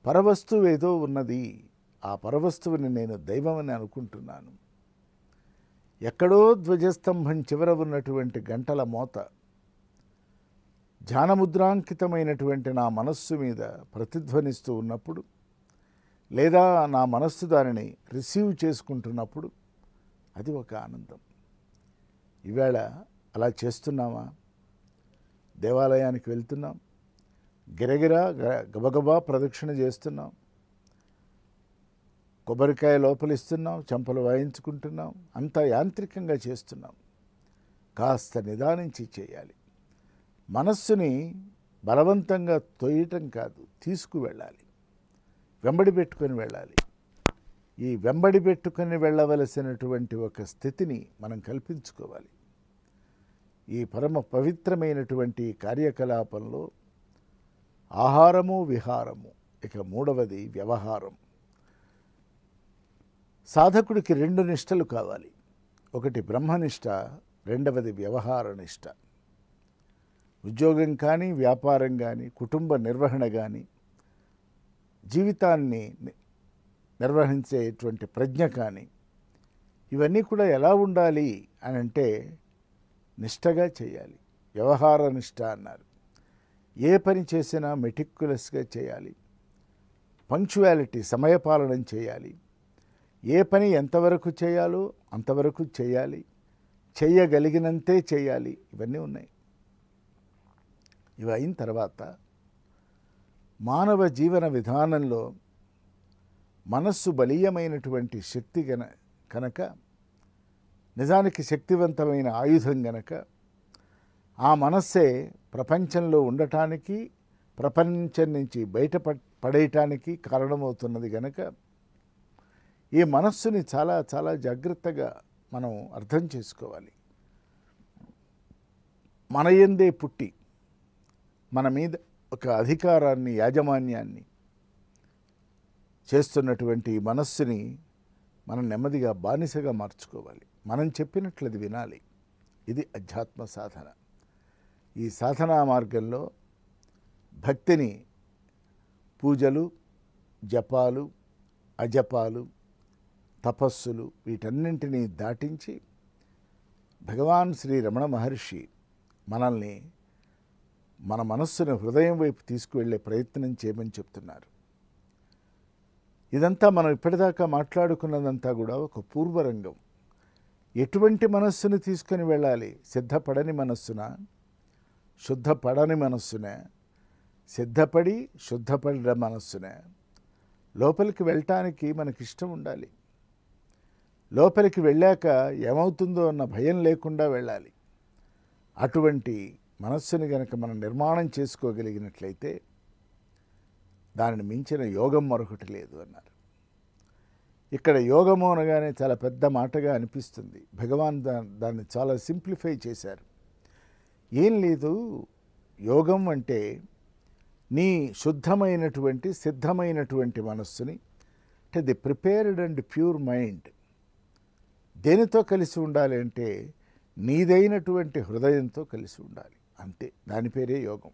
పరవస్తువు ఏదో ఉన్నది. ఆ పరవస్తువుని నేను దైవమని అనుకుంటున్నాను. ఎక్కడో ధ్వజస్తంభం చివర ఉన్నటువంటి గంటల మోత ధ్యానముద్రాంకితమైనటువంటి నా మనస్సు మీద ప్రతిధ్వనిస్తూ ఉన్నప్పుడు, లేదా నా మనస్సు దానిని రిసీవ్ చేసుకుంటున్నప్పుడు అది ఒక ఆనందం. ఈవేళ అలా చేస్తున్నామా? దేవాలయానికి వెళ్తున్నాం, గిరగిరా గబగబా ప్రదక్షిణ చేస్తున్నాం, కొబ్బరికాయ లోపలిస్తున్నాం, చెంపలు వాయించుకుంటున్నాం, అంతా యాంత్రికంగా చేస్తున్నాం. కాస్త నిదానించి చేయాలి. మనస్సుని బలవంతంగా తొయ్యటం కాదు, తీసుకువెళ్ళాలి, వెంబడి పెట్టుకొని వెళ్ళాలి. ఈ వెంబడి పెట్టుకొని వెళ్ళవలసినటువంటి ఒక స్థితిని మనం కల్పించుకోవాలి. ఈ పరమ పవిత్రమైనటువంటి కార్యకలాపంలో ఆహారము, విహారము, ఇక మూడవది వ్యవహారం. సాధకుడికి రెండు నిష్టలు కావాలి. ఒకటి బ్రహ్మనిష్ట, రెండవది వ్యవహార నిష్ట. ఉద్యోగం కానీ, వ్యాపారం కానీ, కుటుంబ నిర్వహణ కానీ, జీవితాన్ని నిర్వహించేటువంటి ప్రజ్ఞ కానీ, ఇవన్నీ కూడా ఎలా ఉండాలి అని అంటే నిష్టగా చేయాలి. వ్యవహార నిష్ట అన్నారు. ఏ పని చేసినా మెటిక్యులస్గా చేయాలి. పంక్చువాలిటీ, సమయపాలనం చేయాలి. ఏ పని ఎంతవరకు చేయాలో అంతవరకు చేయాలి, చేయగలిగినంతే చేయాలి. ఇవన్నీ ఉన్నాయి. ఇవి అయిన తర్వాత మానవ జీవన విధానంలో మనస్సు బలీయమైనటువంటి శక్తి కనుక, నిజానికి శక్తివంతమైన ఆయుధం గనక, ఆ మనస్సే ప్రపంచంలో ఉండటానికి, ప్రపంచం నుంచి పడేయటానికి కారణమవుతున్నది గనక, ఈ మనస్సుని చాలా చాలా జాగ్రత్తగా మనం అర్థం చేసుకోవాలి. మన యందే పుట్టి మన మీద ఒక అధికారాన్ని, యాజమాన్యాన్ని చేస్తున్నటువంటి ఈ మనస్సుని మనం నెమ్మదిగా బానిసగా మార్చుకోవాలి. మనం చెప్పినట్లు అది వినాలి. ఇది అధ్యాత్మ సాధన. ఈ సాధనా మార్గంలో భక్తిని పూజలు, జపాలు, అజపాలు, తపస్సులు వీటన్నింటినీ దాటించి భగవాన్ శ్రీ రమణ మహర్షి మనల్ని మన మనస్సును హృదయం వైపు తీసుకువెళ్ళే ప్రయత్నం చేయమని చెప్తున్నారు. ఇదంతా మనం ఇప్పటిదాకా మాట్లాడుకున్నదంతా కూడా ఒక పూర్వరంగం. ఎటువంటి మనస్సును తీసుకొని వెళ్ళాలి? సిద్ధపడని మనస్సున, శుద్ధపడని మనస్సునే, సిద్ధపడి శుద్ధపడిన మనస్సునే. లోపలికి వెళ్ళటానికి మనకిష్టం ఉండాలి. లోపలికి వెళ్ళాక ఏమవుతుందో అన్న భయం లేకుండా వెళ్ళాలి. అటువంటి మనస్సుని గనక మనం నిర్మాణం చేసుకోగలిగినట్లయితే దానిని మించిన యోగం మరొకటి లేదు అన్నారు. ఇక్కడ యోగము అనగానే చాలా పెద్ద మాటగా అనిపిస్తుంది. భగవాన్ దాన్ని చాలా సింప్లిఫై చేశారు. ఏం లేదు, యోగం అంటే నీ శుద్ధమైనటువంటి, సిద్ధమైనటువంటి మనస్సుని, అంటే the prepared and pure mind దేనితో కలిసి ఉండాలి అంటే నీదైనటువంటి హృదయంతో కలిసి ఉండాలి. అంతే, దాని పేరే యోగం.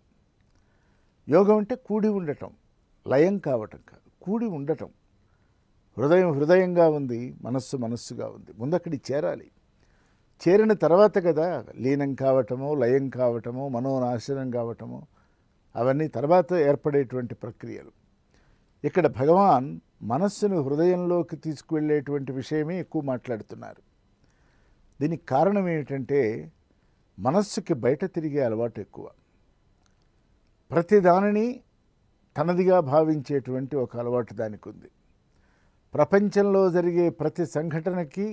యోగం అంటే కూడి ఉండటం, లయం కావటం కాదు, కూడి ఉండటం. హృదయం హృదయంగా ఉంది, మనస్సు మనస్సుగా ఉంది. ముందు అక్కడికి చేరాలి. చేరిన తర్వాత కదా లీనం కావటమో, లయం కావటమో, మనోనాశనం కావటమో, అవన్నీ తర్వాత ఏర్పడేటువంటి ప్రక్రియలు. ఇక్కడ భగవాన్ మనస్సును హృదయంలోకి తీసుకువెళ్ళేటువంటి విషయమే ఎక్కువ మాట్లాడుతున్నారు. దీనికి కారణం ఏమిటంటే మనస్సుకి బయట తిరిగే అలవాటు ఎక్కువ. ప్రతిదానిని తనదిగా భావించేటువంటి ఒక అలవాటు దానికి ఉంది. ప్రపంచంలో జరిగే ప్రతి సంఘటనకి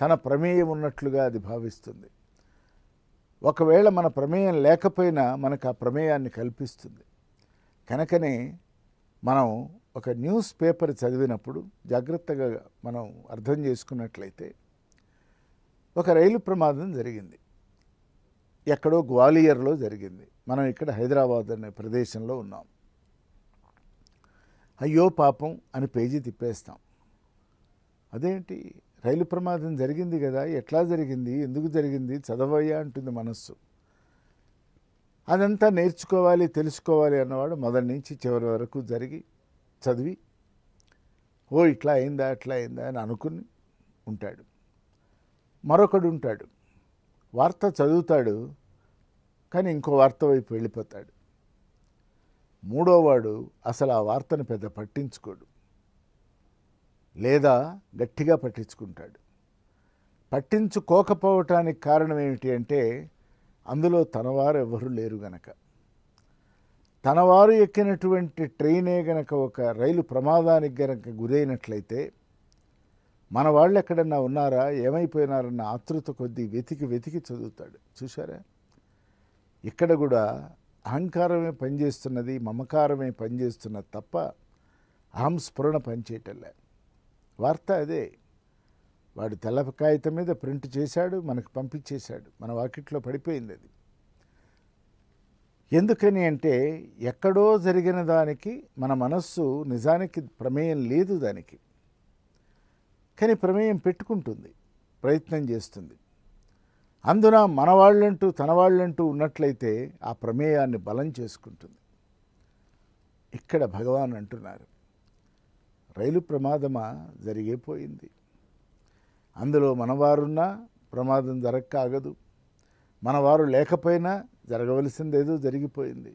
తన ప్రమేయం ఉన్నట్లుగా అది భావిస్తుంది. ఒకవేళ మన ప్రమేయం లేకపోయినా మనకు ఆ ప్రమేయాన్ని కల్పిస్తుంది. కనుకనే మనం ఒక న్యూస్ పేపర్ చదివినప్పుడు జాగ్రత్తగా మనం అర్థం చేసుకున్నట్లయితే, ఒక రైలు ప్రమాదం జరిగింది, ఎక్కడో గ్వాలియర్లో జరిగింది. మనం ఇక్కడ హైదరాబాద్ అనే ప్రదేశంలో ఉన్నాం. అయ్యో పాపం అని పేజీ తిప్పేస్తాం. అదేంటి, రైలు ప్రమాదం జరిగింది కదా, ఎట్లా జరిగింది, ఎందుకు జరిగింది, చదవయ్యా అంటుంది మనస్సు. అదంతా నేర్చుకోవాలి, తెలుసుకోవాలి అన్నవాడు మొదటి నుంచి చివరి వరకు జరిగి చదివి ఓ ఇట్లా అయిందా అట్లా అయిందా అని అనుకుని ఉంటాడు. మరొకడు ఉంటాడు, వార్త చదువుతాడు కానీ ఇంకో వార్త వైపు వెళ్ళిపోతాడు. మూడోవాడు అసలు ఆ వార్తను పెద్ద పట్టించుకోడు, లేదా గట్టిగా పట్టించుకుంటాడు. పట్టించుకోకపోవటానికి కారణం ఏమిటి అంటే అందులో తనవారు ఎవరు లేరు గనక. తనవారు ఎక్కినటువంటి ట్రైనే గనక ఒక రైలు ప్రమాదానికి గనక గురైనట్లయితే మన వాళ్ళు ఎక్కడన్నా ఉన్నారా, ఏమైపోయినారన్న ఆతృత కొద్దీ వెతికి వెతికి చదువుతాడు. చూసారా, ఇక్కడ కూడా అహంకారమే పనిచేస్తున్నది, మమకారమే పనిచేస్తున్నది తప్ప అహం స్ఫురణ పనిచేయటంలే. వార్త అదే, వాడు తెల్ల కాగితం మీద ప్రింట్ చేశాడు, మనకు పంపించేశాడు, మన వాకిట్లో పడిపోయింది అది. ఎందుకని అంటే ఎక్కడో జరిగిన దానికి మన మనస్సు నిజానికి ప్రమేయం లేదు దానికి, కానీ ప్రమేయం పెట్టుకుంటుంది, ప్రయత్నం చేస్తుంది. అందున మన వాళ్ళంటూ తన వాళ్ళంటూ ఉన్నట్లయితే ఆ ప్రమేయాన్ని బలం చేసుకుంటుంది. ఇక్కడ భగవాన్ అంటున్నారు, రైలు ప్రమాదమా జరిగిపోయింది, అందులో మనవారున్నా ప్రమాదం జరగక ఆగదు, మనవారు లేకపోయినా జరగవలసిందేదో జరిగిపోయింది.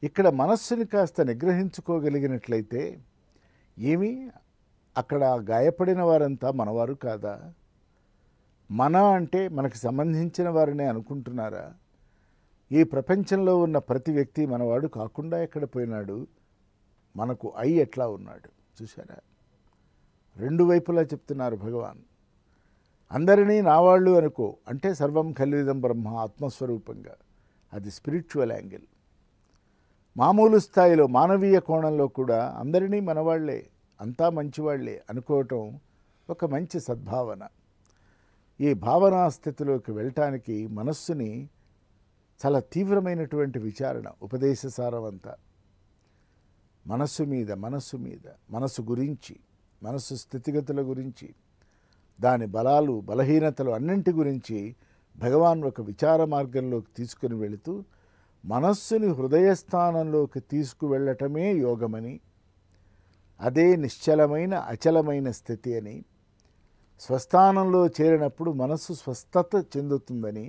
ఇక్కడ మనస్సుని కాస్త నిగ్రహించుకోగలిగినట్లయితే ఏమీ అక్కడ గాయపడిన వారంతా మనవారు కాదా? మన అంటే మనకు సంబంధించిన వారినే అనుకుంటున్నారా? ఈ ప్రపంచంలో ఉన్న ప్రతి వ్యక్తి మనవాడు కాకుండా ఎక్కడ పోయినాడు, మనకు ఎట్లా ఉన్నాడు చూసారా? రెండు వైపులా చెప్తున్నారు భగవాన్. అందరినీ నావాళ్ళు అనుకో అంటే సర్వం ఖల్విదం బ్రహ్మ ఆత్మస్వరూపంగా, అది స్పిరిచువల్ యాంగిల్. మామూలు స్థాయిలో మానవీయ కోణంలో కూడా అందరినీ మనవాళ్లే, అంతా మంచివాళ్లే అనుకోవటం ఒక మంచి సద్భావన. ఈ భావనా స్థితిలోకి వెళ్ళటానికి మనస్సుని చాలా తీవ్రమైనటువంటి విచారణ, ఉపదేశ సారమంతా మనస్సు మీద, మనస్సు గురించి, మనస్సు స్థితిగతుల గురించి, దాని బలాలు బలహీనతలు అన్నింటి గురించి భగవాన్ ఒక విచార మార్గంలోకి తీసుకుని వెళుతూ మనస్సుని హృదయస్థానంలోకి తీసుకువెళ్ళటమే యోగమని, అదే నిశ్చలమైన అచలమైన స్థితి అని, స్వస్థానంలో చేరినప్పుడు మనస్సు స్వస్థత చెందుతుందని,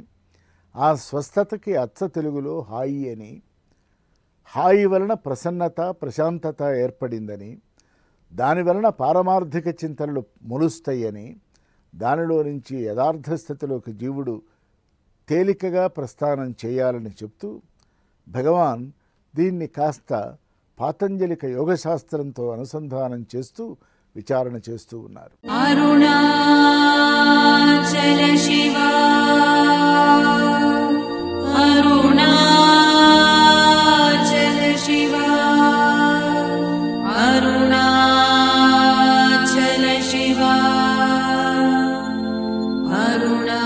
ఆ స్వస్థతకి అచ్చ తెలుగులో హాయి అని, హాయి వలన ప్రసన్నత ప్రశాంతత ఏర్పడిందని, దాని వలన పారమార్థిక చింతనలు మొలుస్తాయని, దానిలో నుంచి యథార్థ స్థితిలోకి జీవుడు తేలికగా ప్రస్థానం చేయాలని చెప్తూ భగవాన్ దీన్ని కాస్త పాతంజలిక యోగశాస్త్రంతో అనుసంధానం చేస్తూ విచారణ చేస్తూ ఉన్నారు. అరుణాచల శివా అరుణాచల శివా అరుణాచల శివా అరుణాచల